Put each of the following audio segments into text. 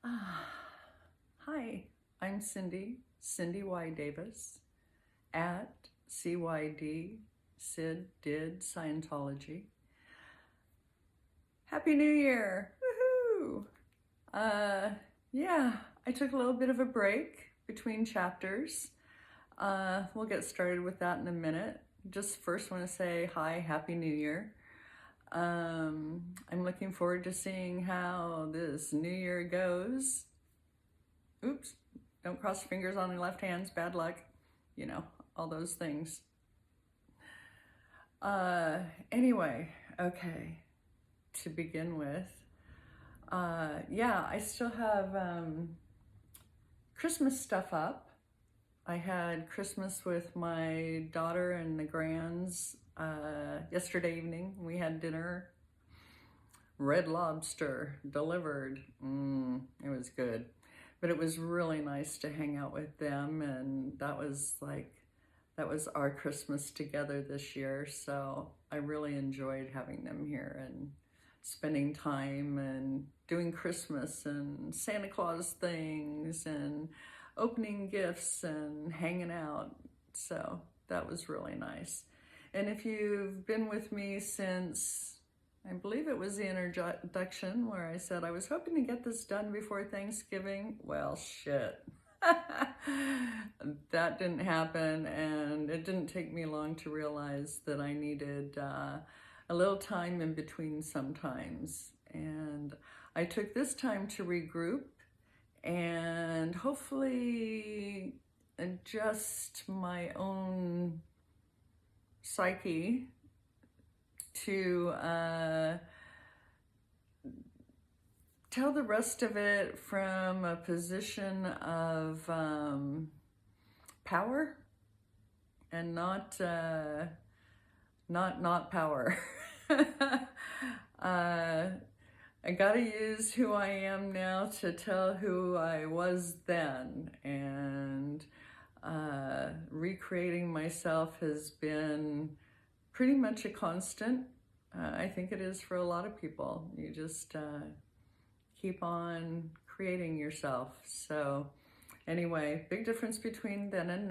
Ah, Hi, I'm Cindy Y. Davis, at CYDdidScientology. Happy New Year! Woohoo! Uh, yeah, I took a little bit of a break between chapters. We'll get started with that in a minute. Just first want to say hi, Happy New Year. I'm looking forward to seeing how this new year goes. Oops, don't cross your fingers on your left hands, bad luck, you know, all those things. Anyway, okay, to begin with, yeah, I still have Christmas stuff up. I had Christmas with my daughter and the grands yesterday evening. We had dinner. Red Lobster delivered. It was good. But it was really nice to hang out with them, and that was our Christmas together this year. So I really enjoyed having them here and spending time and doing Christmas and Santa Claus things and opening gifts and hanging out. So that was really nice. And if you've been with me since, I believe it was the introduction where I said I was hoping to get this done before Thanksgiving. Well, shit. That didn't happen, and it didn't take me long to realize that I needed a little time in between sometimes. And I took this time to regroup and hopefully adjust my own psyche to tell the rest of it from a position of power and not power. I gotta use who I am now to tell who I was then, and recreating myself has been pretty much a constant. I think it is for a lot of people. You just keep on creating yourself. So anyway, big difference between then and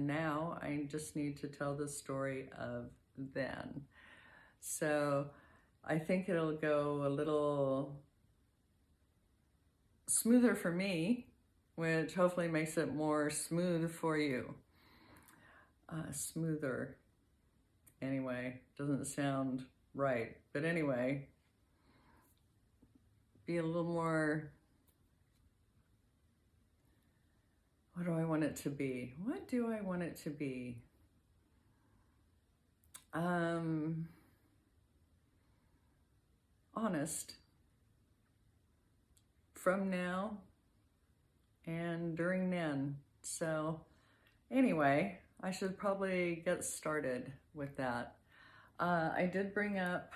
now I just need to tell the story of then. So I think it'll go a little smoother for me, which hopefully makes it more smooth for you. Smoother. Anyway, doesn't sound right. But anyway, be a little more, what do I want it to be? What do I want it to be? Honest. From now and during then. So anyway, I should probably get started with that. I did bring up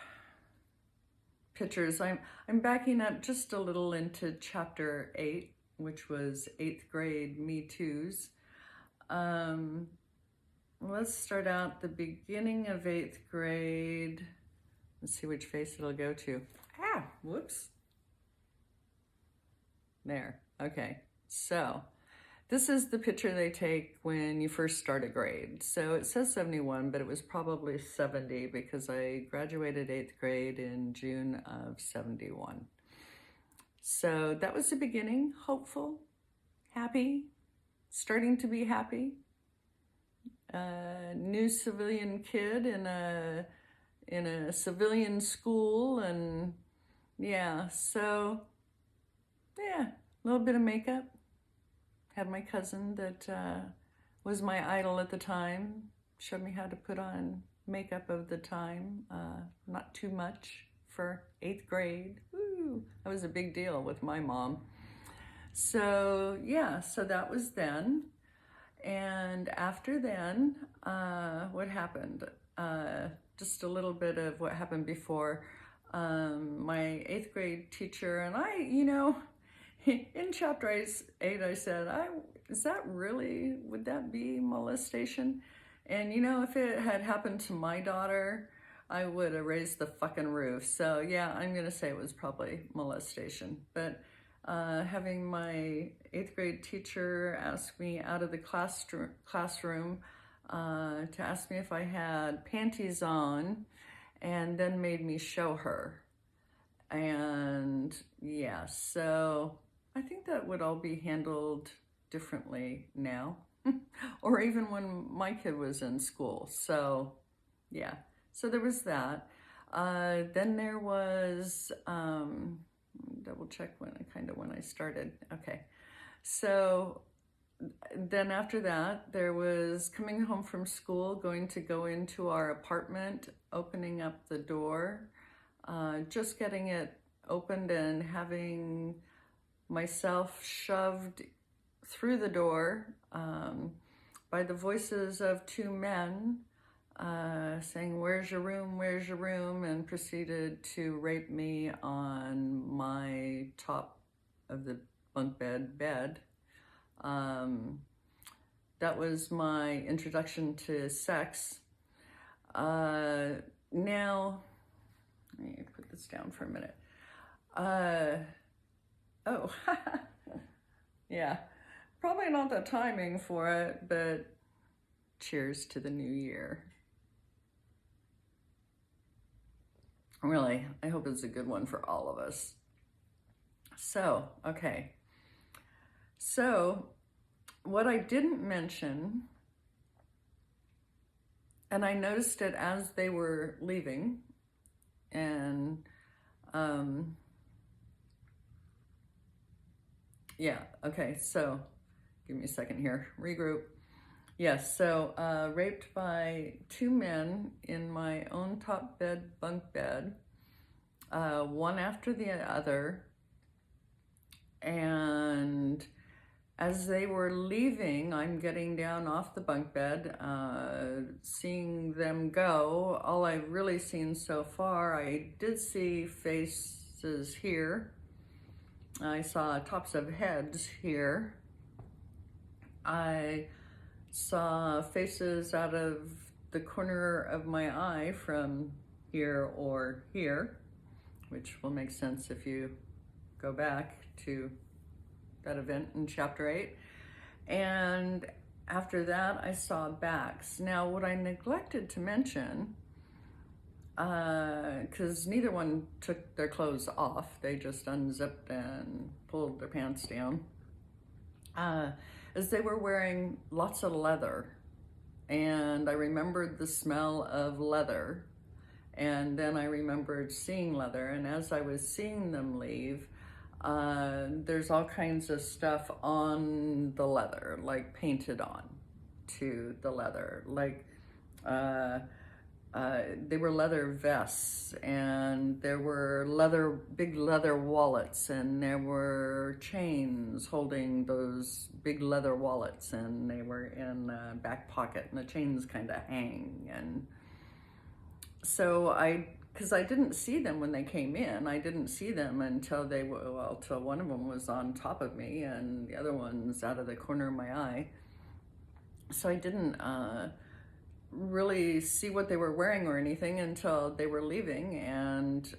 pictures. I'm backing up just a little into chapter 8, which was 8th grade Me Too's. Let's start out the beginning of 8th grade. Let's see which face it'll go to. Whoops. There, okay. So this is the picture they take when you first start a grade. So it says 71, but it was probably 70 because I graduated 8th grade in June of 71. So that was the beginning, hopeful, happy, starting to be happy. New civilian kid in a civilian school, and yeah, so yeah, a little bit of makeup. Had my cousin that was my idol at the time, showed me how to put on makeup of the time, not too much for 8th grade. Woo! That was a big deal with my mom. So yeah, so that was then. And after then, what happened? Just a little bit of what happened before. My 8th grade teacher and I, in chapter 8, I said, would that be molestation? And if it had happened to my daughter, I would have raised the fucking roof. So yeah, I'm gonna say it was probably molestation. But having my 8th grade teacher ask me out of the classroom to ask me if I had panties on, and then made me show her. And yeah, so I think that would all be handled differently now, or even when my kid was in school. So yeah, so there was that. Then there was, double check when I started. Okay, so then after that, there was coming home from school, going to go into our apartment, opening up the door, just getting it opened and having myself shoved through the door by the voices of two men saying, "Where's your room? Where's your room?" and proceeded to rape me on my top of the bunk bed. That was my introduction to sex. Now, let me put this down for a minute. Oh, yeah, probably not the timing for it, but cheers to the new year. Really, I hope it's a good one for all of us. So, okay. So, what I didn't mention, and I noticed it as they were leaving, and yeah, okay, so give me a second here, regroup. Yes, so raped by two men in my own top bunk bed, one after the other, and as they were leaving, I'm getting down off the bunk bed, seeing them go. All I've really seen so far, I did see faces here. I saw tops of heads here. I saw faces out of the corner of my eye from here or here, which will make sense if you go back to that event in chapter 8. And after that, I saw backs. Now, what I neglected to mention, because neither one took their clothes off, they just unzipped and pulled their pants down, is they were wearing lots of leather. And I remembered the smell of leather. And then I remembered seeing leather. And as I was seeing them leave, there's all kinds of stuff on the leather, like painted on to the leather, like they were leather vests, and there were big leather wallets, and there were chains holding those big leather wallets, and they were in a back pocket, and the chains kind of hang. And so because I didn't see them when they came in. I didn't see them until till one of them was on top of me and the other one's out of the corner of my eye. So I didn't really see what they were wearing or anything until they were leaving. And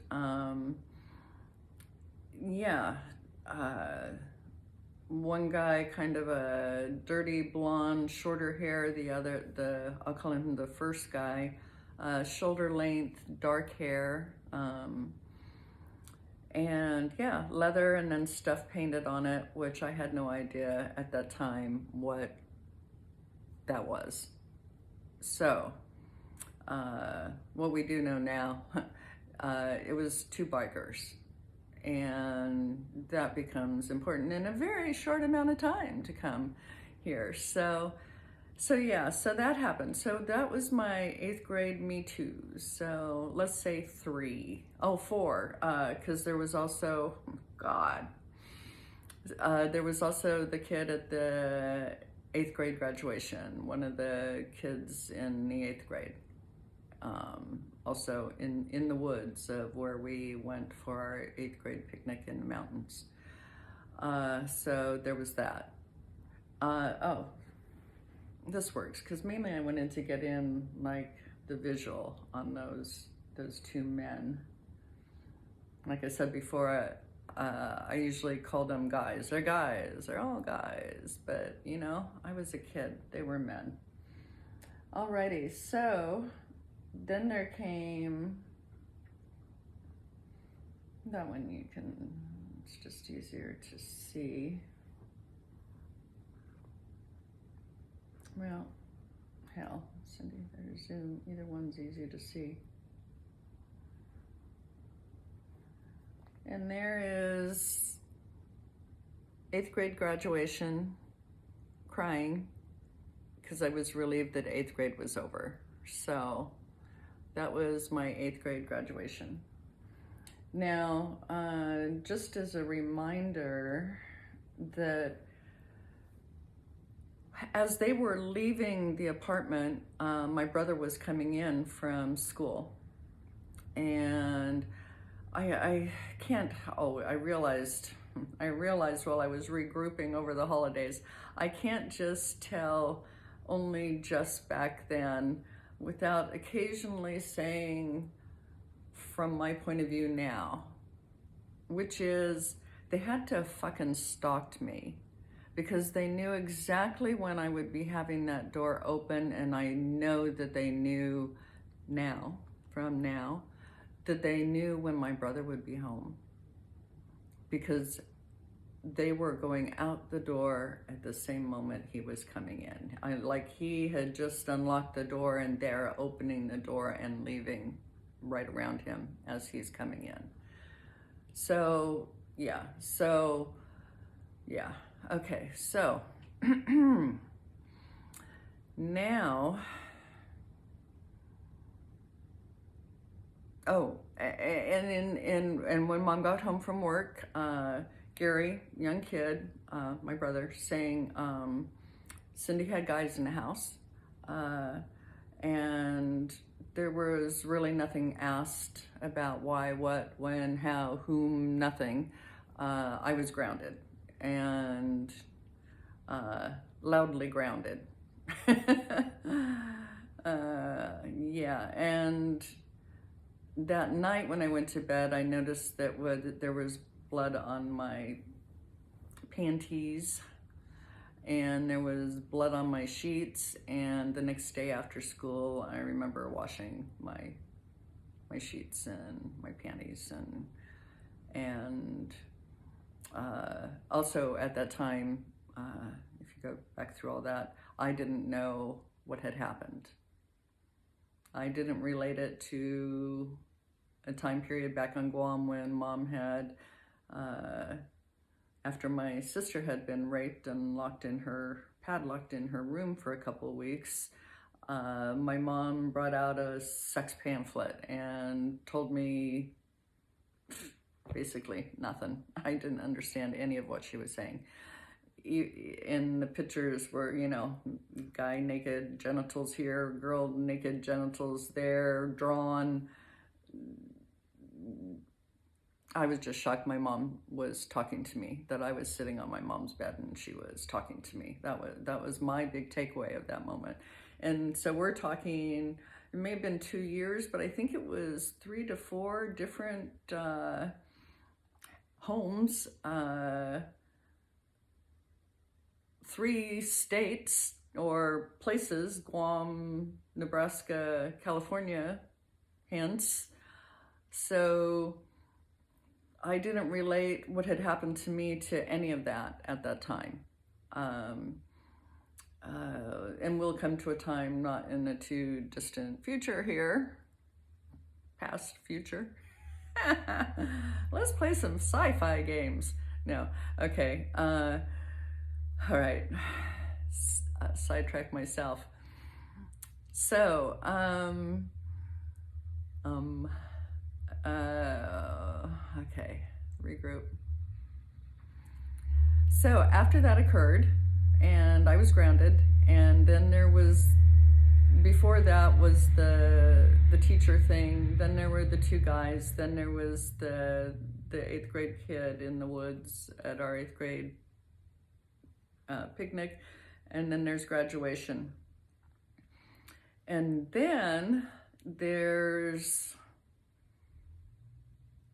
one guy, kind of a dirty blonde, shorter hair. I'll call him the first guy, shoulder length, dark hair, and yeah, leather, and then stuff painted on it, which I had no idea at that time what that was. So, what we do know now, it was two bikers, and that becomes important in a very short amount of time to come here. So yeah, so that happened. So that was my 8th grade Me Too. So let's say 4, because there was also, there was also the kid at the 8th grade graduation, one of the kids in the 8th grade. Also in the woods of where we went for our 8th grade picnic in the mountains. So there was that. This works, because mainly I wanted to get in like the visual on those two men. Like I said before, I usually called them guys. They're guys. They're all guys. But, you know, I was a kid. They were men. Alrighty, so then there came that one. You can, it's just easier to see. Well, hell, Cindy, there's Zoom. Either one's easy to see. And there is 8th grade graduation, crying, because I was relieved that 8th grade was over. So that was my 8th grade graduation. Now, just as a reminder that as they were leaving the apartment, my brother was coming in from school. And I realized while I was regrouping over the holidays, I can't just tell only just back then without occasionally saying from my point of view now, which is they had to have fucking stalked me, because they knew exactly when I would be having that door open, and I know that they knew now, that they knew when my brother would be home, because they were going out the door at the same moment he was coming in. Like he had just unlocked the door and they're opening the door and leaving right around him as he's coming in. So, yeah. Okay, so now, and when Mom got home from work, Gary, young kid, my brother, saying Cindy had guys in the house, and there was really nothing asked about why, what, when, how, whom, nothing. I was grounded, and loudly grounded. Yeah, and that night when I went to bed, I noticed that there was blood on my panties, and there was blood on my sheets. And the next day after school, I remember washing my sheets and my panties, and also at that time, if you go back through all that, I didn't know what had happened. I didn't relate it to a time period back on Guam when Mom had, after my sister had been raped and padlocked in her room for a couple of weeks, my mom brought out a sex pamphlet and told me basically nothing. I didn't understand any of what she was saying. In the pictures were, you know, guy naked genitals here, girl naked genitals there, drawn. I was just shocked my mom was talking to me, that I was sitting on my mom's bed and she was talking to me. That was my big takeaway of that moment. And so we're talking, it may have been 2 years, but I think it was 3 to 4 different homes, 3 states or places, Guam, Nebraska, California, hence. So I didn't relate what had happened to me to any of that at that time. And we'll come to a time not in the too distant future here, past future. Let's play some sci-fi games. No, okay. All right, sidetrack myself. So, okay, regroup. So after that occurred, and I was grounded, and then there was, before that was the teacher thing, then there were the 2 guys, then there was the 8th grade kid in the woods at our 8th grade picnic, and then there's graduation. And then there's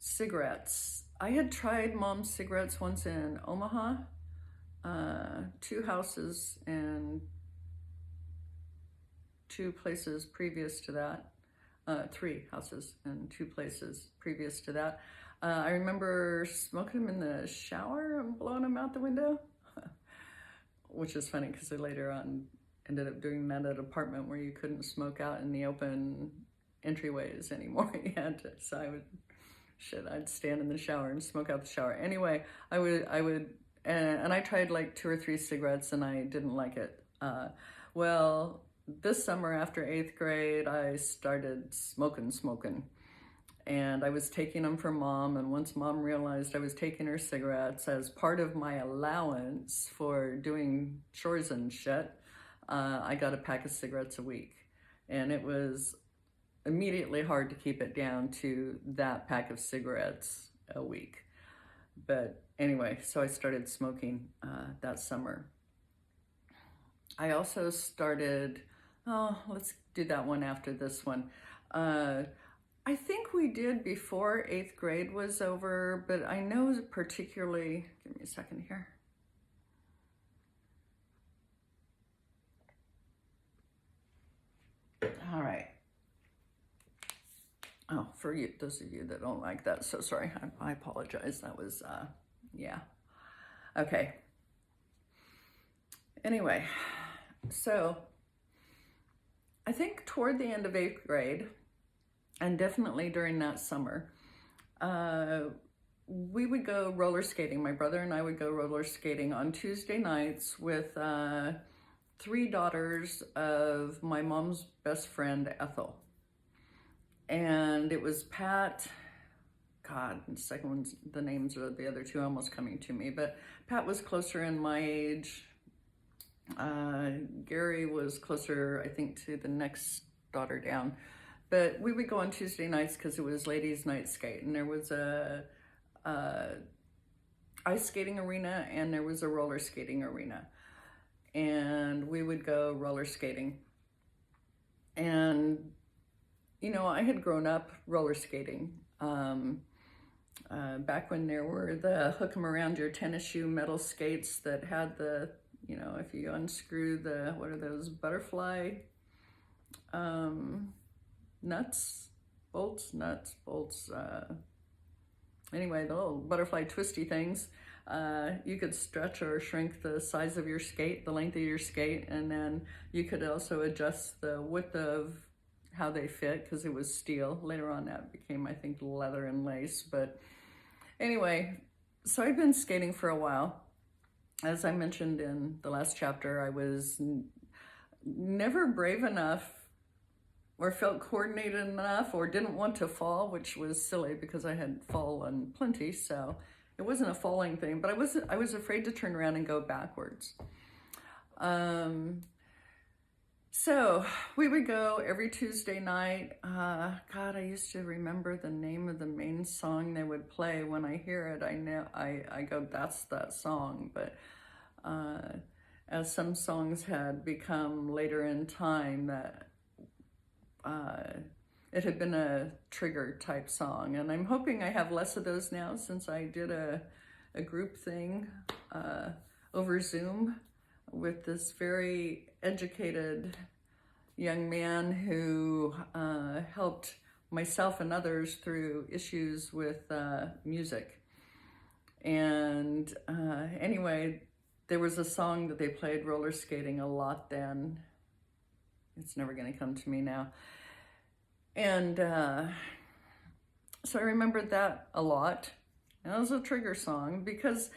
cigarettes. I had tried Mom's cigarettes once in Omaha, 2 houses and 2 places previous to that. 3 houses and 2 places previous to that. I remember smoking them in the shower and blowing them out the window, which is funny because I later on ended up doing that at an apartment where you couldn't smoke out in the open entryways anymore. You had to, so I'd stand in the shower and smoke out the shower. Anyway, I would, and I tried like 2 or 3 cigarettes and I didn't like it. Well, this summer after 8th grade, I started smoking. And I was taking them for Mom, and once Mom realized I was taking her cigarettes as part of my allowance for doing chores and shit, I got a pack of cigarettes a week. And it was immediately hard to keep it down to that pack of cigarettes a week. But anyway, so I started smoking that summer. I also started, let's do that one after this one. I think we did before 8th grade was over, but I know particularly, give me a second here. All right. Oh, for you, those of you that don't like that, so sorry, I apologize. That was, yeah. Okay. Anyway, so I think toward the end of 8th grade, and definitely during that summer, we would go roller skating. My brother and I would go roller skating on Tuesday nights with 3 daughters of my mom's best friend, Ethel. And it was Pat, God, the second one's, the names of the other 2 almost coming to me, but Pat was closer in my age. Gary was closer, I think, to the next daughter down. But we would go on Tuesday nights because it was ladies' night skate, and there was a ice skating arena and there was a roller skating arena, and we would go roller skating. And you know, I had grown up roller skating back when there were the hook 'em around your tennis shoe metal skates that had the, you know, if you unscrew the, what are those, butterfly bolts, anyway, the little butterfly twisty things, you could stretch or shrink the size of your skate, the length of your skate, and then you could also adjust the width of how they fit because it was steel. Later on that became, I think, leather and lace. But anyway, so I've been skating for a while. As I mentioned in the last chapter, I was never brave enough or felt coordinated enough or didn't want to fall, which was silly because I had fallen plenty, so it wasn't a falling thing, but I was afraid to turn around and go backwards. So we would go every Tuesday night. God, I used to remember the name of the main song they would play. When I hear it, I know, I go, that's that song. But as some songs had become later in time, that it had been a trigger type song, and I'm hoping I have less of those now since I did a group thing over Zoom with this very educated young man who helped myself and others through issues with music. And anyway, there was a song that they played roller skating a lot then. It's never going to come to me now. And so I remembered that a lot. And it was a trigger song because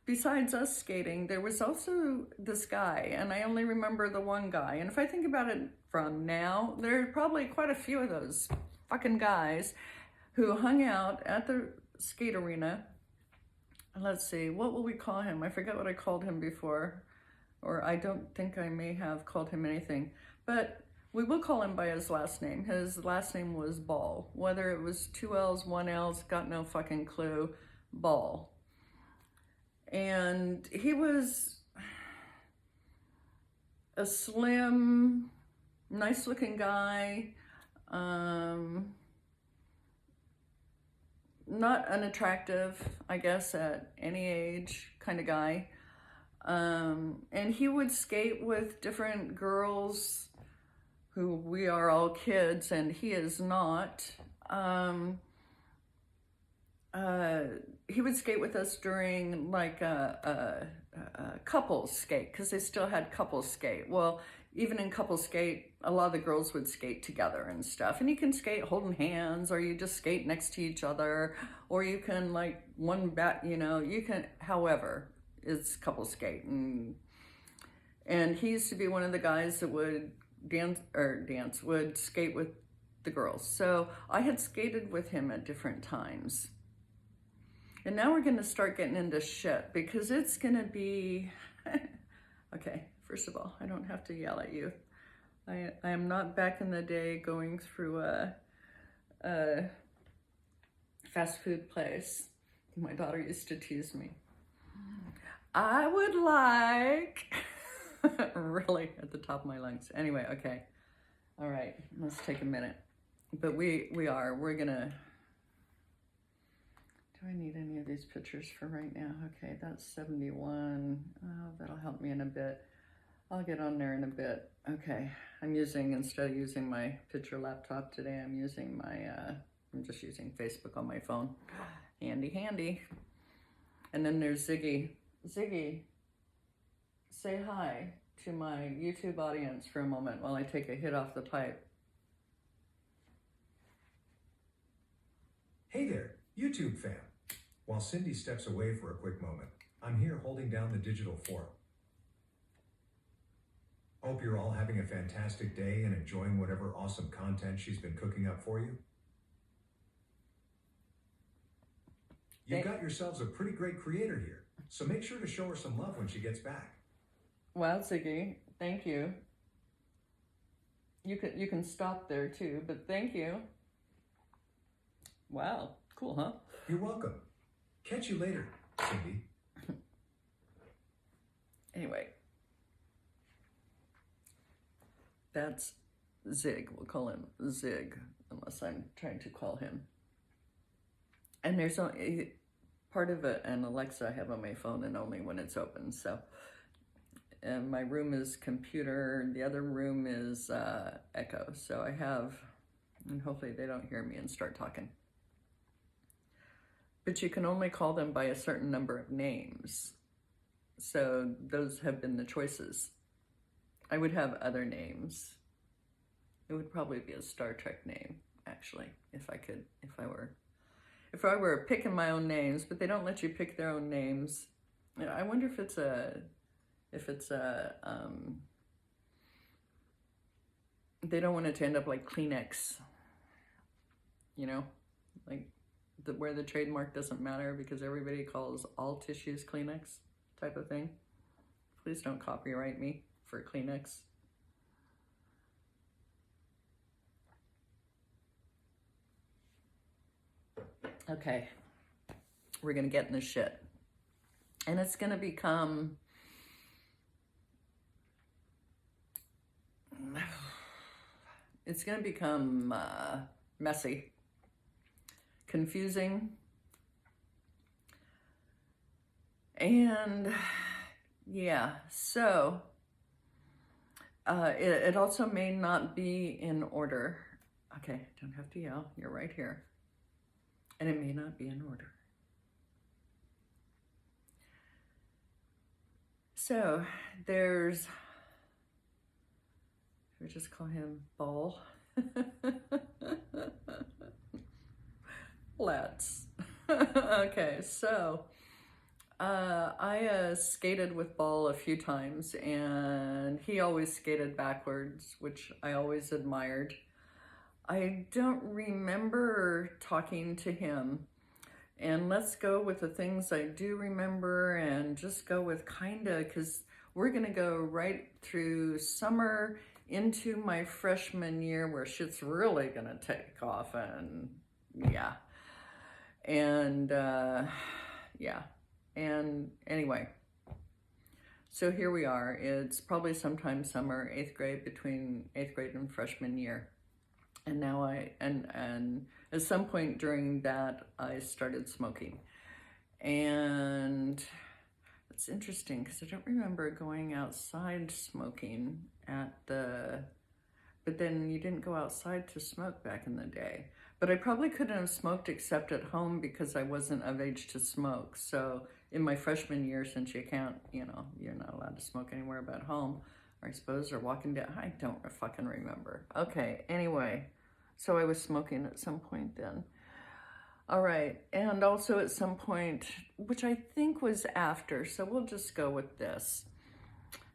besides us skating, there was also this guy, and I only remember the one guy. And if I think about it from now, there are probably quite a few of those fucking guys who hung out at the skate arena. Let's see, what will we call him? I forget what I called him before, or I don't think I may have called him anything, but we will call him by his last name. His last name was Ball. Whether it was 2 L's, 1 L's, got no fucking clue. Ball. And he was a slim, nice looking guy. not unattractive, I guess, at any age kind of guy. And he would skate with different girls who we are all kids, and he is not. He would skate with us during like a couples skate, because they still had couples skate. Well, even in couples skate, a lot of the girls would skate together and stuff. And you can skate holding hands, or you just skate next to each other, or you can like one back, you know, you can, however, it's couples skate. And he used to be one of the guys that would would skate with the girls. So I had skated with him at different times. And now we're going to start getting into shit, because it's going to be, okay, first of all, I don't have to yell at you. I am not back in the day going through a fast food place. My daughter used to tease me. I would like, really at the top of my lungs. Anyway, okay. All right, let's take a minute. But we're gonna, do I need any of these pictures for right now? Okay, that's 71. Oh, that'll help me in a bit. I'll get on there in a bit. Okay, instead of using my picture laptop today, I'm just using Facebook on my phone. Handy, handy. And then there's Ziggy. Ziggy, say hi to my YouTube audience for a moment while I take a hit off the pipe. Hey there, YouTube fam. While Cindy steps away for a quick moment, I'm here holding down the digital forum. Hope you're all having a fantastic day and enjoying whatever awesome content she's been cooking up for you. You've got yourselves a pretty great creator here, so make sure to show her some love when she gets back. Wow, Ziggy, thank you. You can stop there too, but thank you. Wow, cool, huh? You're welcome. Catch you later, Cindy. Anyway, that's Zig. We'll call him Zig, unless I'm trying to call him. And there's only part of an Alexa I have on my phone, and only when it's open. So, and my room is computer. The other room is Echo. So I have, and hopefully they don't hear me and start talking. But you can only call them by a certain number of names. So those have been the choices. I would have other names. It would probably be a Star Trek name, actually, if I were picking my own names, but they don't let you pick their own names. I wonder if it's they don't want it to end up like Kleenex, you know, like where the trademark doesn't matter because everybody calls all tissues Kleenex type of thing. Please don't copyright me for Kleenex. Okay, we're gonna get in this shit. And it's gonna become messy, confusing, and yeah, so it also may not be in order. Okay, don't have to yell, you're right here. And it may not be in order. So there's, should we just call him Ball? Let's. Okay, so I skated with Ball a few times, and he always skated backwards, which I always admired. I don't remember talking to him, and let's go with the things I do remember and just go with kinda, because we're gonna go right through summer into my freshman year where shit's really gonna take off, and yeah. And yeah, and anyway, so here we are. It's probably sometime summer, 8th grade, between 8th grade and freshman year. And now and at some point during that, I started smoking. And it's interesting because I don't remember going outside smoking but then you didn't go outside to smoke back in the day. But I probably couldn't have smoked except at home because I wasn't of age to smoke. So in my freshman year, since you can't, you're not allowed to smoke anywhere but home, or I suppose, or walking down, I don't fucking remember. Okay, anyway, so I was smoking at some point then. All right, and also at some point, which I think was after, so we'll just go with this.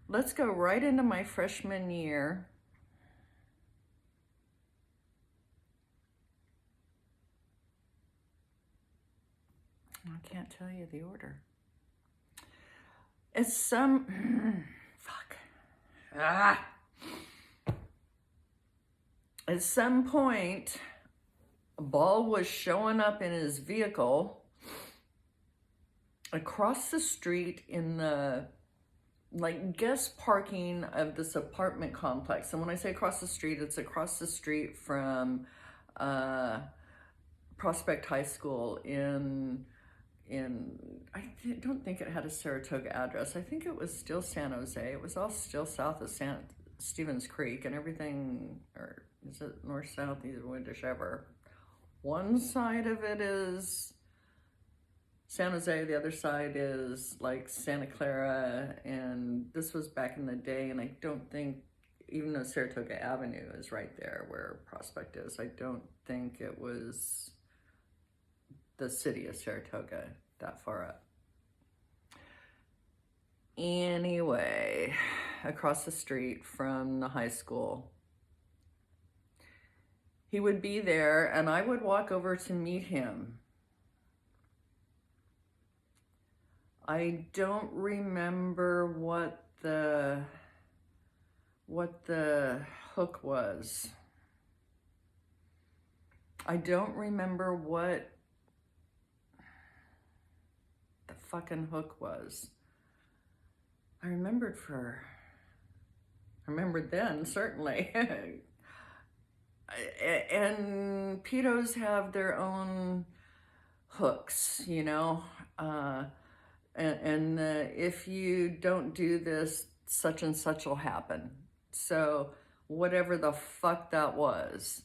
Let's go right into my freshman year. I can't tell you the order. It's fuck. At some point, Ball was showing up in his vehicle across the street in the guest parking of this apartment complex. And when I say across the street, it's across the street from Prospect High School I don't think it had a Saratoga address. I think it was still San Jose. It was all still south of Stevens Creek and everything, or is it north, south, either, whichever. One side of it is San Jose, the other side is like Santa Clara, and this was back in the day, and I don't think, even though Saratoga Avenue is right there where Prospect is, I don't think it was the city of Saratoga that far up. Anyway, across the street from the high school, he would be there and I would walk over to meet him. I don't remember what the hook was. I don't remember what the fucking hook was. I remembered then, certainly. And pedos have their own hooks, and if you don't do this, such and such will happen. So whatever the fuck that was.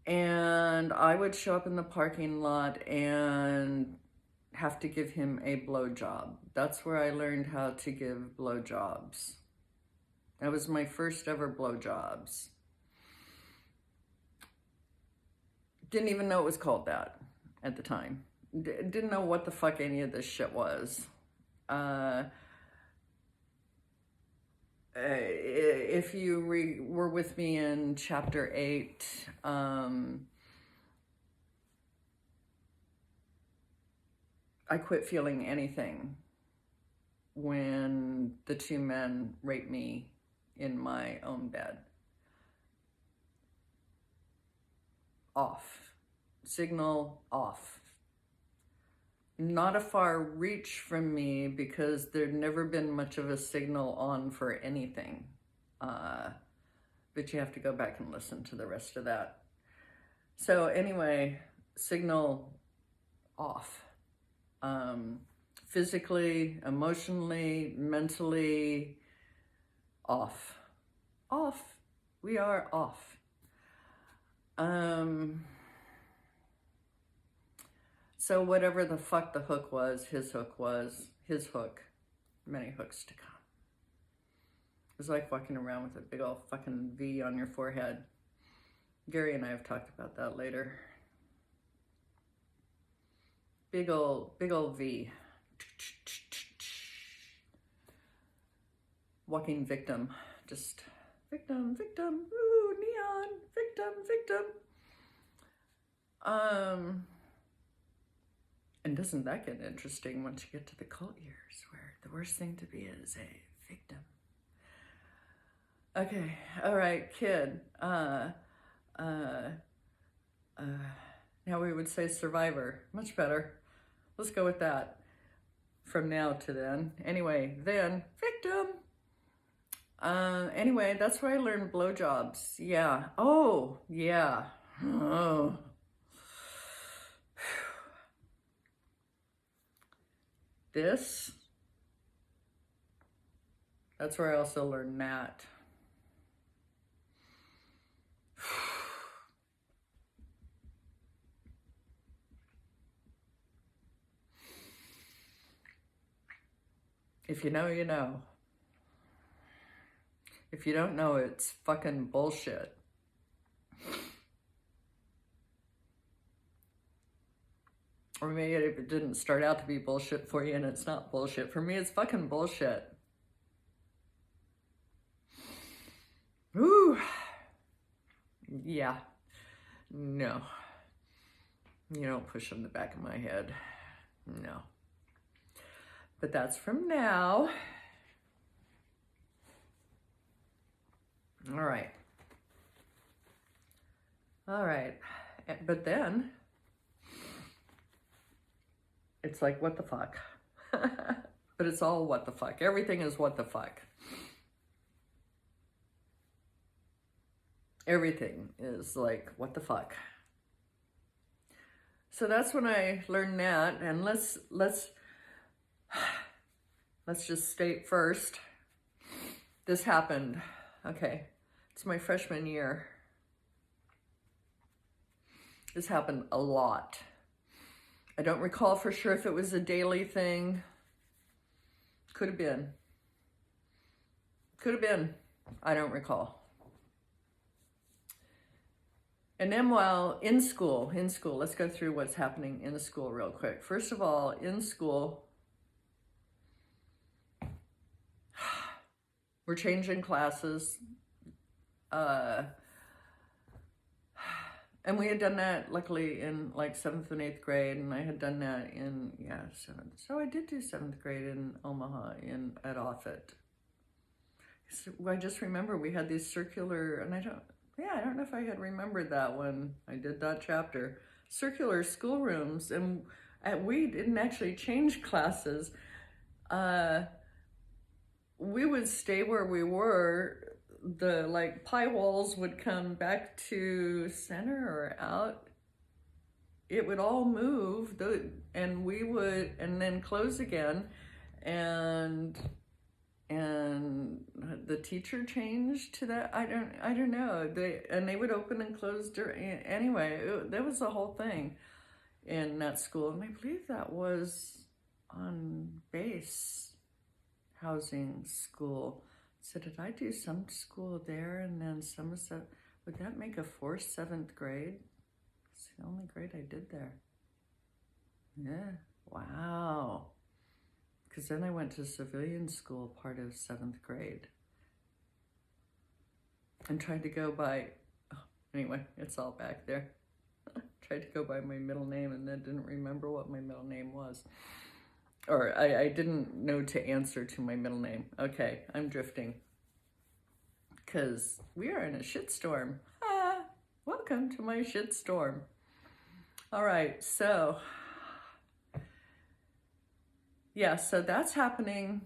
And I would show up in the parking lot and have to give him a blowjob. That's where I learned how to give blowjobs. That was my first ever blowjobs. Didn't even know it was called that at the time. Didn't know what the fuck any of this shit was. If you were with me in chapter 8, I quit feeling anything when the two men raped me in my own bed. Off. Signal off. Not a far reach from me because there'd never been much of a signal on for anything. But you have to go back and listen to the rest of that. So anyway, signal off. Physically, emotionally, mentally, off. Off. We are off. So whatever the fuck the hook was, his hook, many hooks to come. It was like walking around with a big old fucking V on your forehead. Gary and I have talked about that later. Big old V. Walking victim. Just victim, ooh, neon, victim. And doesn't that get interesting once you get to the cult years, where the worst thing to be is a victim. Okay, all right, kid. Now we would say survivor. Much better. Let's go with that. From now to then. Anyway, then victim. Anyway, that's where I learned blowjobs. Yeah. Oh, yeah. Oh. This, that's where I also learned that. If you know, you know. If you don't know, it's fucking bullshit. Or maybe it didn't start out to be bullshit for you and it's not bullshit. For me, it's fucking bullshit. Ooh. Yeah. No. You don't push in the back of my head. No. But that's from now. All right. All right. But then it's like, what the fuck? But it's all what the fuck. Everything is what the fuck. Everything is like, what the fuck? So that's when I learned that. And let's just state first, this happened. Okay, it's my freshman year. This happened a lot. I don't recall for sure if it was a daily thing. Could have been. Could have been. I don't recall. And then while in school, let's go through what's happening in the school real quick. First of all, in school, we're changing classes. And we had done that, luckily, in like 7th and 8th grade, and I had done that in, 7th. So I did do 7th grade in Omaha, at Offutt. So I just remember we had these circular, and I don't know if I had remembered that when I did that chapter, circular schoolrooms, and we didn't actually change classes. We would stay where we were. The like pie walls would come back to center or out. It would all move, and we would, and then close again, and the teacher changed to that. I don't know. They would open and close anyway. That was the whole thing in that school, and I believe that was on base housing school. So did I do some school there and then some? Would that make a 4th, 7th grade? It's the only grade I did there. Yeah. Wow. Because then I went to civilian school part of 7th grade. And tried to go by, anyway, it's all back there. Tried to go by my middle name and then didn't remember what my middle name was. Or I didn't know to answer to my middle name. Okay, I'm drifting. Because we are in a shitstorm. Welcome to my shitstorm. All right, so yeah, so that's happening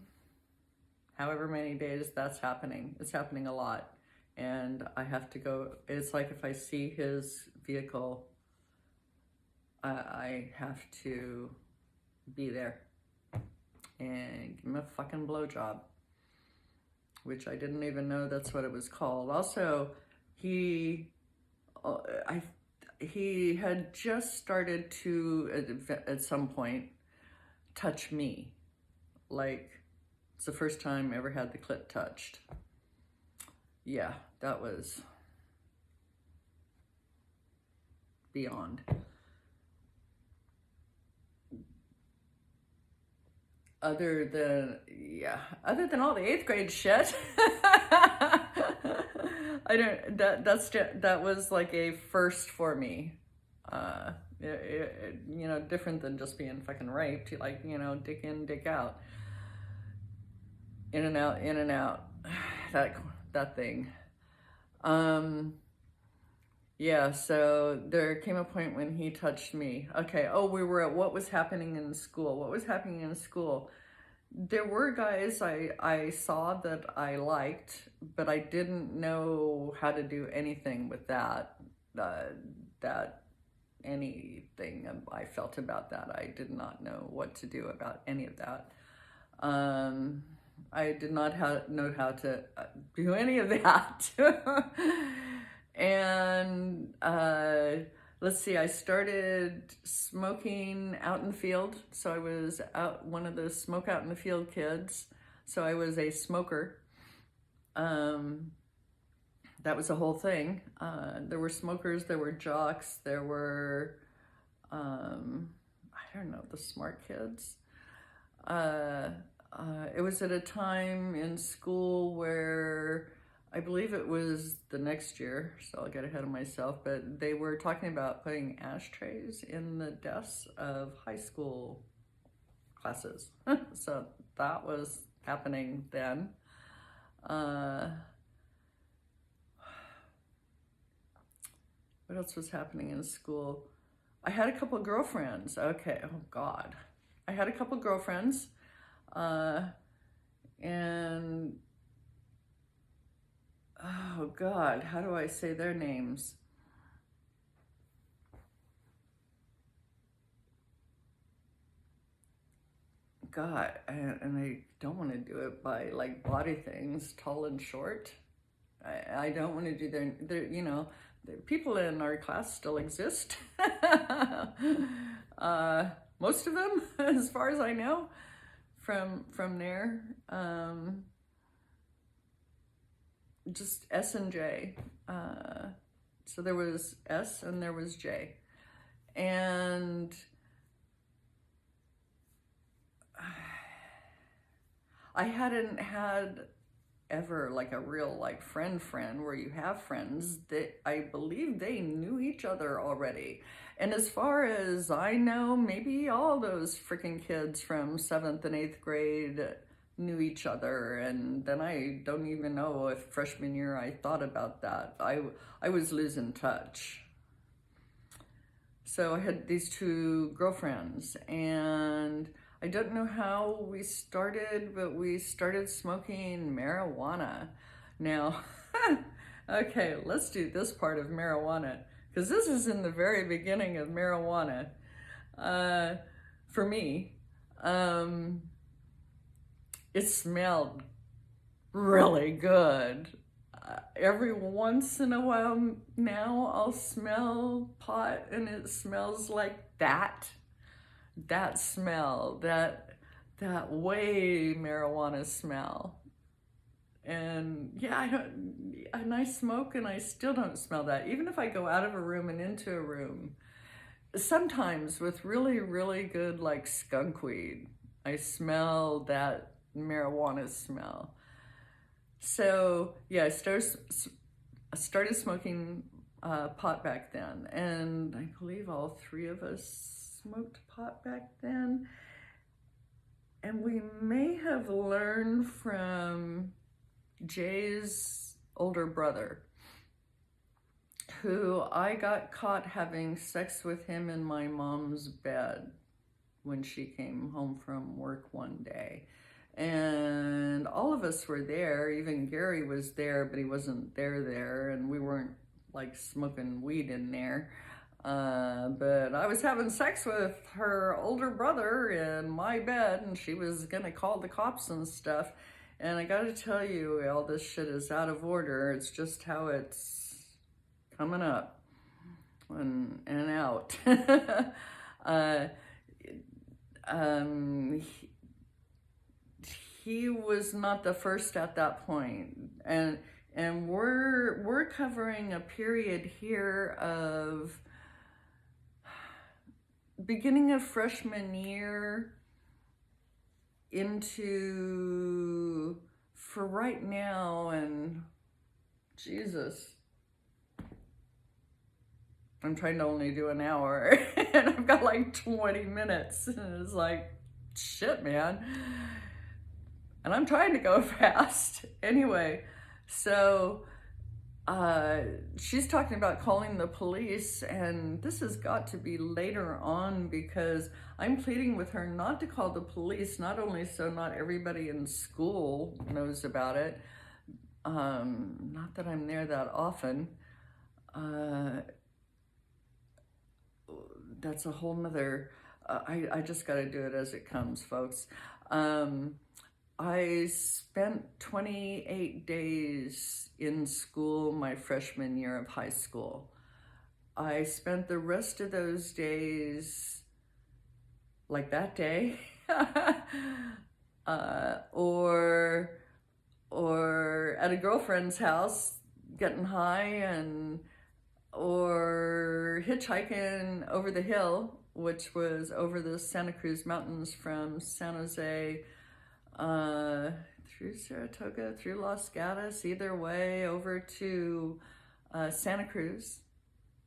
however many days that's happening. It's happening a lot. And I have to go, it's like if I see his vehicle, I have to be there and give him a fucking blowjob, which I didn't even know that's what it was called. Also, he had just started to, at some point, touch me. Like, it's the first time I ever had the clit touched. Yeah, that was beyond. Other than all the 8th grade shit, that was like a first for me. Different than just being fucking raped. Like, dick in, dick out, in and out. That thing. Yeah, so there came a point when he touched me. Okay, we were at what was happening in school. What was happening in school? There were guys I saw that I liked, but I didn't know how to do anything with that anything I felt about that. I did not know what to do about any of that. I did not know how to do any of that. And let's see, I started smoking out in the field. So I was one of the smoke out in the field kids. So I was a smoker. That was the whole thing. There were smokers, there were jocks, there were, I don't know, the smart kids. It was at a time in school where I believe it was the next year, so I'll get ahead of myself, but they were talking about putting ashtrays in the desks of high school classes. So that was happening then. What else was happening in school? I had a couple of girlfriends. Okay, oh God. I had a couple of girlfriends. And oh God, how do I say their names? God, and I don't want to do it by like body things, tall and short. I don't want to do their, you know, the people in our class still exist. Most of them, as far as I know, from there. Just S and J. So there was S and there was J. And I hadn't had ever like a real like friend where you have friends that I believe they knew each other already. And as far as I know, maybe all those freaking kids from 7th and 8th grade knew each other. And then I don't even know if freshman year I thought about that. I was losing touch. So I had these two girlfriends, and I don't know how we started, but we started smoking marijuana. Now, okay, let's do this part of marijuana, because this is in the very beginning of marijuana. For me, it smelled really good. Every once in a while now I'll smell pot and it smells like that smell, that way marijuana smell. And yeah, I smoke and I still don't smell that. Even if I go out of a room and into a room, sometimes with really, really good like skunk weed, I smell that marijuana smell. So yeah, I started smoking pot back then, and I believe all three of us smoked pot back then. And we may have learned from Jay's older brother, who I got caught having sex with him in my mom's bed when she came home from work one day. And all of us were there. Even Gary was there, but he wasn't there, and we weren't like smoking weed in there. But I was having sex with her older brother in my bed, and she was gonna call the cops and stuff. And I gotta tell you, all this shit is out of order. It's just how it's coming up and out. He was not the first at that point, and we're covering a period here of beginning of freshman year into, for right now, and Jesus, I'm trying to only do an hour and I've got like 20 minutes, and it's like, shit, man. And I'm trying to go fast. Anyway, so she's talking about calling the police, and this has got to be later on, because I'm pleading with her not to call the police, not only so not everybody in school knows about it, not that I'm there that often, that's a whole nother, I just got to do it as it comes, folks. I spent 28 days in school my freshman year of high school. I spent the rest of those days, like that day, or at a girlfriend's house getting high, and or hitchhiking over the hill, which was over the Santa Cruz Mountains from San Jose through Saratoga, through Los Gatos, either way, over to Santa Cruz,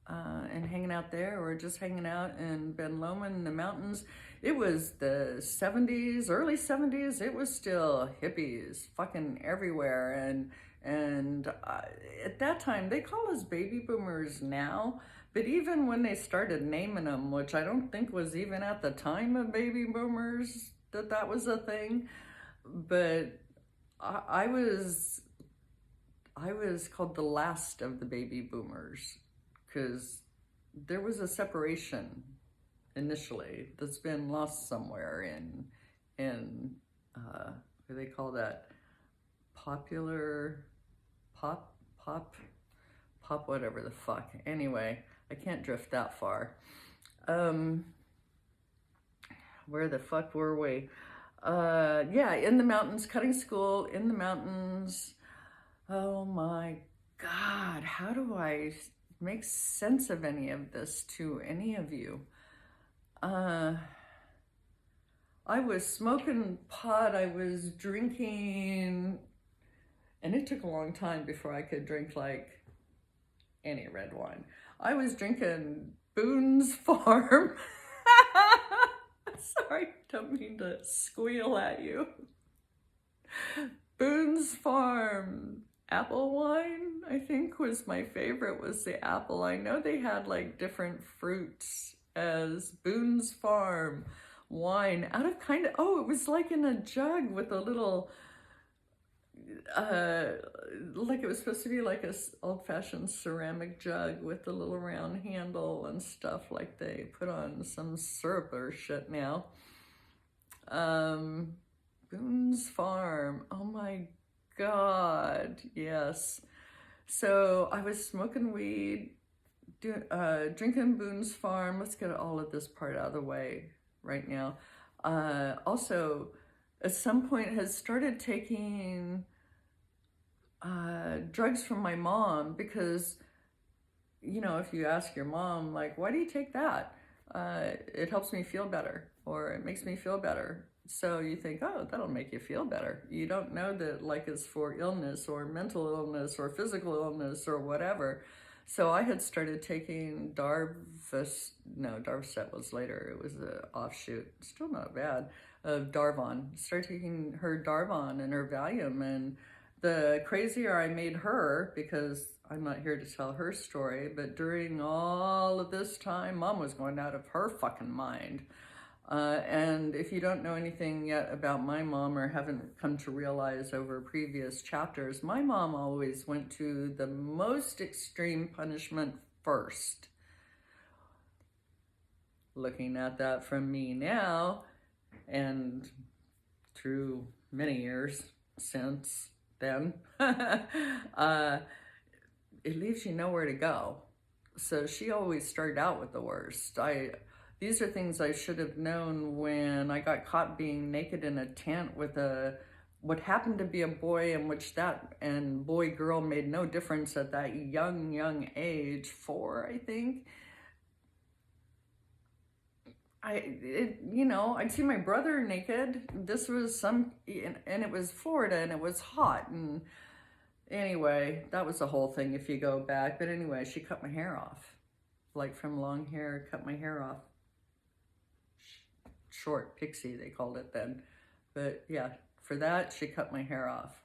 and hanging out there, or just hanging out in Ben Lomond in the mountains. It was the 70s, early 70s. It was still hippies fucking everywhere. And at that time, they call us baby boomers now, but even when they started naming them, which I don't think was even at the time of baby boomers that was a thing, but I was called the last of the baby boomers, because there was a separation initially that's been lost somewhere in what do they call that? Popular pop whatever the fuck. Anyway, I can't drift that far. Where the fuck were we? Yeah, in the mountains, cutting school in the mountains. Oh my God, how do I make sense of any of this to any of you? I was smoking pot, I was drinking, and it took a long time before I could drink like any red wine. I was drinking Boone's Farm. Sorry, don't mean to squeal at you. Boone's Farm apple wine, I think, was my favorite, was the apple. I know they had like different fruits as Boone's Farm wine out of kind of, oh, it was like in a jug with a little, like it was supposed to be like a old-fashioned ceramic jug with a little round handle and stuff, like they put on some syrup or shit now. Boone's Farm, oh my God, yes. So I was smoking weed, drinking Boone's Farm. Let's get all of this part out of the way right now. Also, at some point has started taking drugs from my mom, because, you know, if you ask your mom, like, why do you take that? It helps me feel better, or it makes me feel better. So you think, oh, that'll make you feel better. You don't know that, like, it's for illness or mental illness or physical illness or whatever. So I had started taking Darvocet was later. It was an offshoot, still not bad, of Darvon. Started taking her Darvon and her Valium, and the crazier I made her, because I'm not here to tell her story, but during all of this time, Mom was going out of her fucking mind. And if you don't know anything yet about my mom, or haven't come to realize over previous chapters, my mom always went to the most extreme punishment first. Looking at that from me now, and through many years since then, it leaves you nowhere to go. So she always started out with the worst. These are things I should have known when I got caught being naked in a tent with what happened to be a boy, in which that and boy girl made no difference at that young age, 4, I think. I'd see my brother naked. This was and it was Florida, and it was hot, and anyway, that was the whole thing if you go back. But anyway, she cut my hair off, like from long hair, cut my hair off. Short pixie, they called it then. But yeah, for that, she cut my hair off.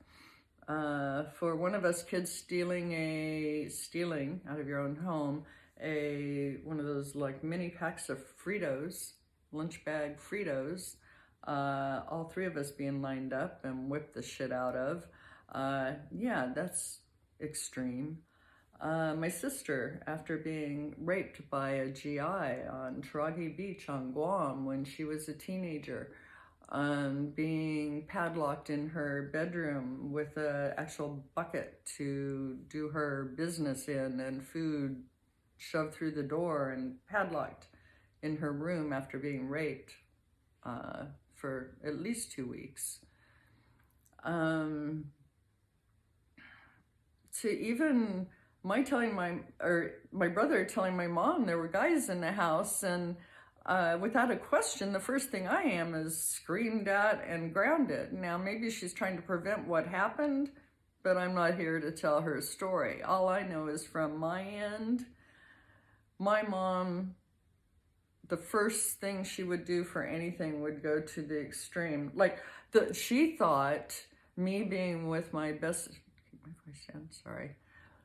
For one of us kids stealing out of your own home, one of those like mini packs of Fritos, lunch bag Fritos, all 3 of us being lined up and whipped the shit out of. Yeah, that's extreme. My sister, after being raped by a GI on Taragi Beach on Guam when she was a teenager, being padlocked in her bedroom with an actual bucket to do her business in and food shoved through the door and padlocked in her room after being raped for at least 2 weeks. To even my brother telling my mom there were guys in the house, and without a question, the first thing I am is screamed at and grounded. Now, maybe she's trying to prevent what happened, but I'm not here to tell her story. All I know is from my end, my mom, the first thing she would do for anything would go to the extreme. Like, she thought me being with my best, keep my voice down, sorry.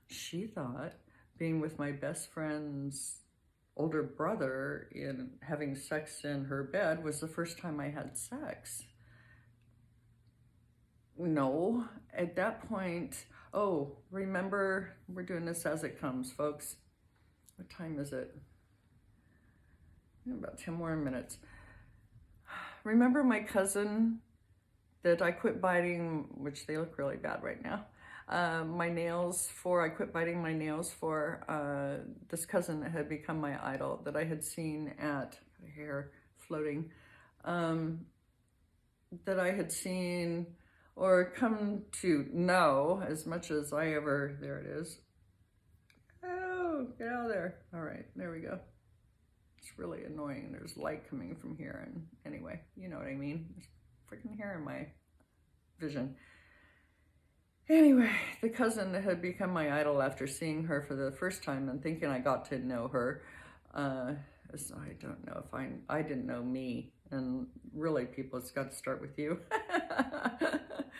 She thought being with my best friend's older brother in having sex in her bed was the first time I had sex. No, at that point, oh, remember, we're doing this as it comes, folks. What time is it? About 10 more minutes. Remember my cousin that I quit biting, which they look really bad right now, my nails for, I quit biting my nails for this cousin that had become my idol that I had seen at, hair floating, that I had seen or come to know as much as I ever, there it is. Oh, get out of there. All right, there we go. It's really annoying. There's light coming from here, and anyway, you know what I mean. There's freaking hair in my vision. Anyway, the cousin that had become my idol after seeing her for the first time and thinking I got to know her, I don't know if I didn't know me, and really, people, it's got to start with you.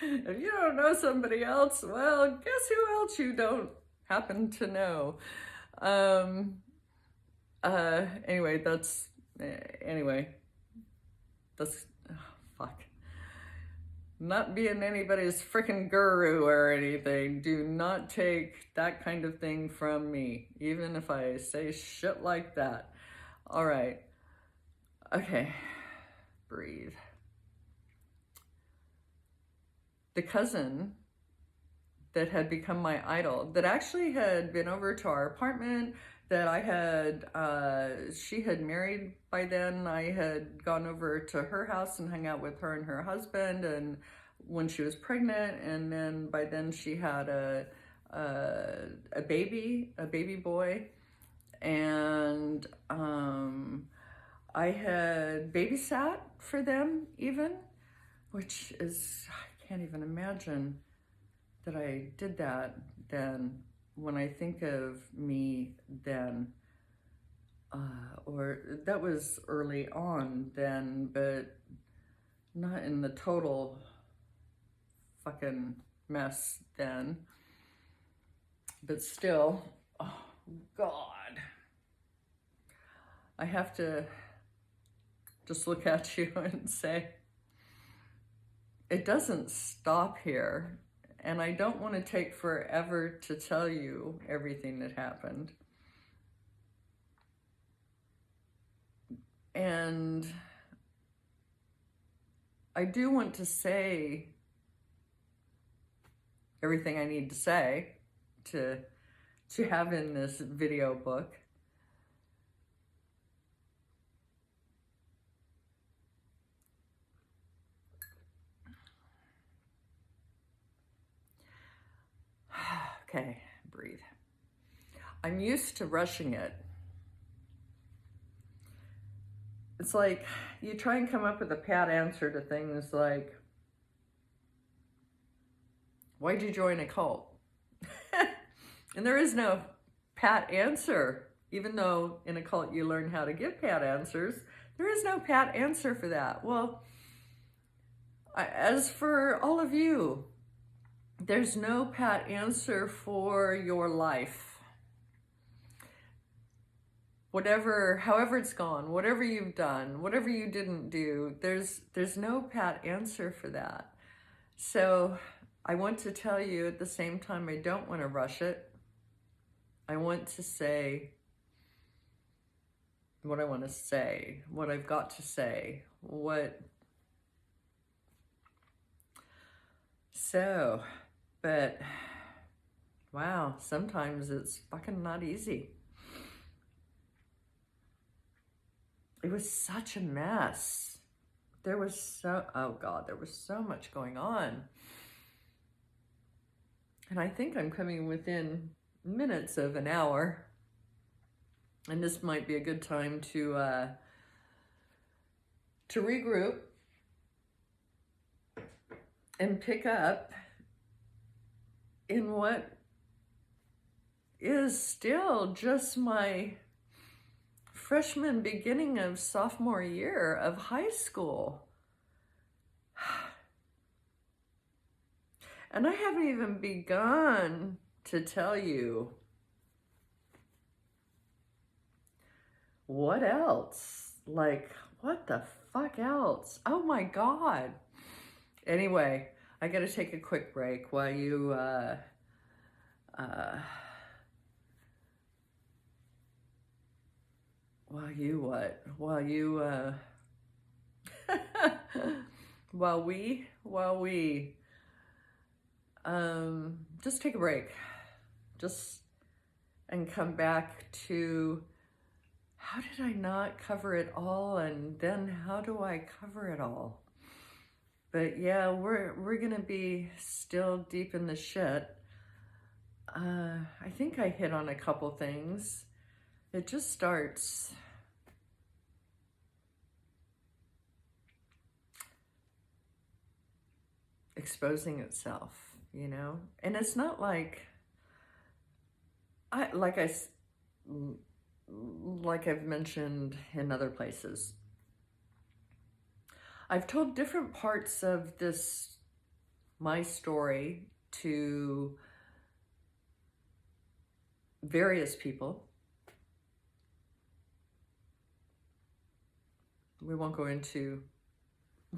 If you don't know somebody else, well, guess who else you don't happen to know? Anyway, that's, oh, fuck. Not being anybody's freaking guru or anything. Do not take that kind of thing from me, even if I say shit like that. All right. Okay. Breathe. The cousin that had become my idol, that actually had been over to our apartment, that I had, she had married by then. I had gone over to her house and hung out with her and her husband, and when she was pregnant, and then by then she had a baby boy, and I had babysat for them even, which is, I can't even imagine that I did that then. When I think of me then, or that was early on then, but not in the total fucking mess then, but still, oh God, I have to just look at you and say, it doesn't stop here. And I don't want to take forever to tell you everything that happened. And I do want to say everything I need to say to have in this video book. Okay, breathe. I'm used to rushing it. It's like you try and come up with a pat answer to things like, why'd you join a cult? And there is no pat answer. Even though in a cult you learn how to give pat answers, there is no pat answer for that. Well, as for all of you, there's no pat answer for your life. However it's gone, whatever you've done, whatever you didn't do, there's no pat answer for that. So I want to tell you at the same time, I don't want to rush it. I want to say what I want to say, what I've got to say, but wow, sometimes it's fucking not easy. It was such a mess. There was so much going on. And I think I'm coming within minutes of an hour. And this might be a good time to regroup and pick up in what is still just my freshman beginning of sophomore year of high school. And I haven't even begun to tell you what else. Like, what the fuck else? Oh my God. Anyway, I gotta take a quick break while you, while we just take a break, and come back to how did I not cover it all, and then how do I cover it all? But yeah, we're gonna be still deep in the shit. I think I hit on a couple things. It just starts exposing itself, you know? And it's not like like I've mentioned in other places, I've told different parts of my story to various people. We won't go into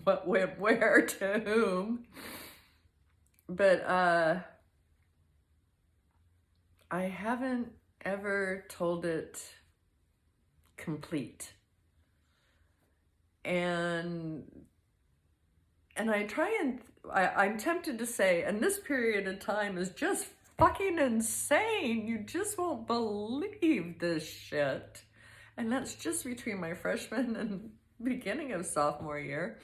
what, when, where, to whom, but I haven't ever told it complete. And I try and I'm tempted to say, and this period of time is just fucking insane. You just won't believe this shit. And that's just between my freshman and beginning of sophomore year.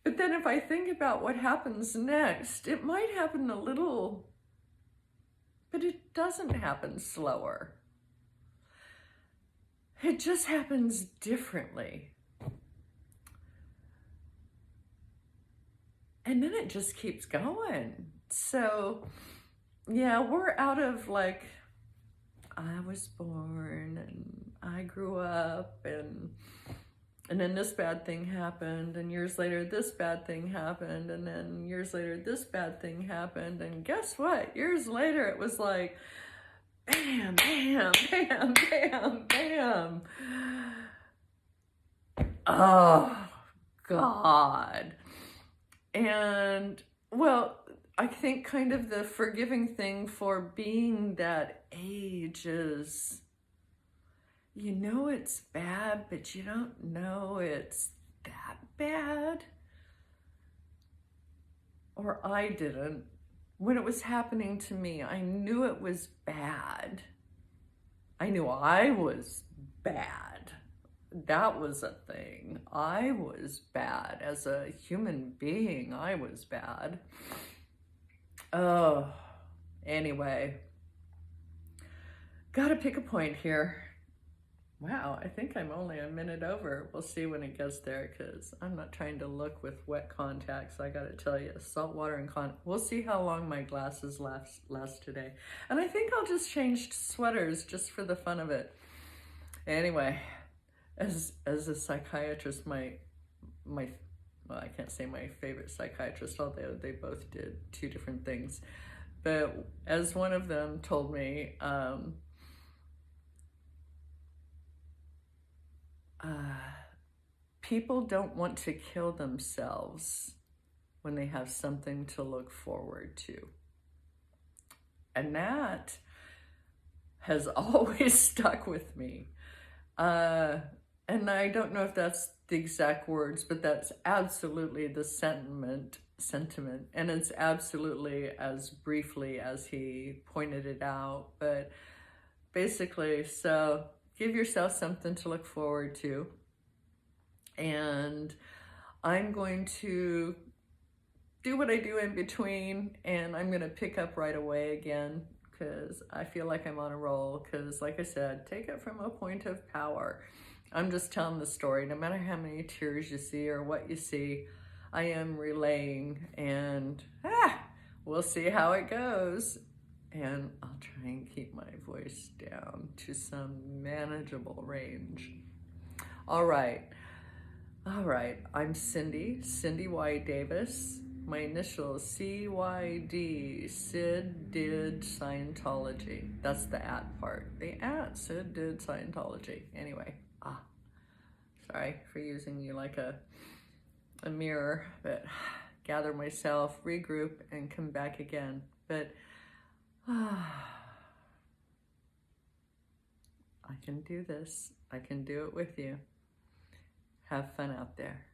But then if I think about what happens next, it might happen a little, but it doesn't happen slower. It just happens differently. And then it just keeps going. So, yeah, we're out of like, I was born and I grew up and then this bad thing happened, and years later this bad thing happened, and then years later this bad thing happened, and guess what? Years later it was like, bam, bam, bam, bam, bam. Oh, God. And, well, I think kind of the forgiving thing for being that age is, you know it's bad, but you don't know it's that bad. Or I didn't. When it was happening to me, I knew it was bad. I knew I was bad. That was a thing. I was bad. As a human being, I was bad. Oh, anyway. Gotta pick a point here. Wow, I think I'm only a minute over. We'll see when it gets there, because I'm not trying to look with wet contacts. I gotta tell you, salt water and we'll see how long my glasses last today. And I think I'll just change sweaters just for the fun of it. Anyway, as a psychiatrist, my well, I can't say my favorite psychiatrist, although they both did two different things. But as one of them told me, people don't want to kill themselves when they have something to look forward to. And that has always stuck with me. And I don't know if that's the exact words, but that's absolutely the sentiment, and it's absolutely as briefly as he pointed it out. But basically, so give yourself something to look forward to. And I'm going to do what I do in between, and I'm going to pick up right away again, because I feel like I'm on a roll. Because like I said, take it from a point of power. I'm just telling the story. No matter how many tears you see or what you see, I am relaying, and we'll see how it goes. And I'll try and keep my voice down to some manageable range. All right. I'm Cindy Y. Davis. My initials, CYD, Sid Did Scientology. That's the at part. The at, Sid Did Scientology. Anyway, sorry for using you like a mirror, but gather myself, regroup, and come back again. But I can do this. I can do it with you. Have fun out there.